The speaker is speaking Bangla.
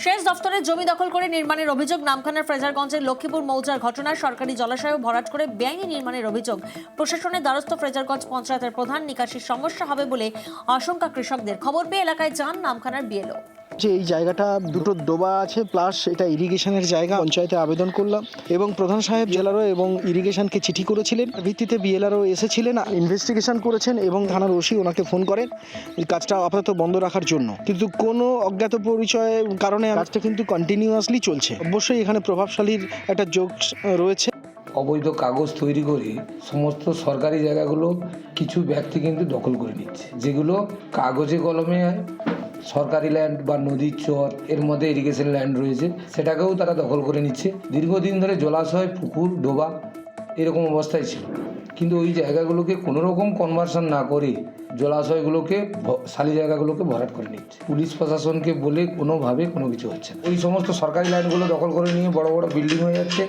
সেচ দফতরের জমি দখল করে নির্মাণের অভিযোগ। নামখানার ফ্রেজারগঞ্জের লক্ষ্মীপুর মৌজার ঘটনার সরকারি জলাশয় ভরাট করে বেআইনি নির্মাণের অভিযোগ। প্রশাসনের দ্বারস্থ ফ্রেজারগঞ্জ পঞ্চায়েতের প্রধান। নিকাশির সমস্যা হবে বলে আশঙ্কা কৃষকদের। খবর পেয়ে এলাকায় যান নামখানার বিএলও। যে এই জায়গাটা দুটো ডোবা আছে, প্লাস এটা ইরিগেশনের জায়গা। পঞ্চায়েতে আবেদন করলাম এবং প্রধান সাহেব জেলারও এবং ইরিগেশনকে চিঠি করেছিলেন। ভিত্তিতে বিএলআরও এসেছিলেন, ইনভেস্টিগেশন করেছেন এবং থানার ওসি ওনাকে ফোন করেন এই কাজটা আপাতত বন্ধ রাখার জন্য। কিন্তু কোনো অজ্ঞাত পরিচয়ের কারণে কাজটা কিন্তু কন্টিনিউয়াসলি চলছে। অবশ্যই এখানে প্রভাবশালীর একটা যোগ রয়েছে। অবৈধ কাগজ তৈরি করে সমস্ত সরকারি জায়গাগুলো কিছু ব্যক্তি কিন্তু দখল করে নিচ্ছে, যেগুলো কাগজে কলমে সরকারি ল্যান্ড বা নদীর চর এর মধ্যে ইরিগেশন ল্যান্ড রয়েছে, সেটাকেও তারা দখল করে নিচ্ছে। দীর্ঘদিন ধরে জলাশয়, পুকুর, ডোবা এরকম অবস্থায় ছিল, কিন্তু ওই জায়গাগুলোকে কোনো রকম কনভার্সন না করে জলাশয়গুলোকে, খালি জায়গাগুলোকে ভরাট করে নিচ্ছে। পুলিশ প্রশাসনকে বলে কোনোভাবে কোনো কিছু হচ্ছে না। ওই সমস্ত সরকারি ল্যান্ডগুলো দখল করে নিয়ে বড় বড় বিল্ডিং হয়ে যাচ্ছে।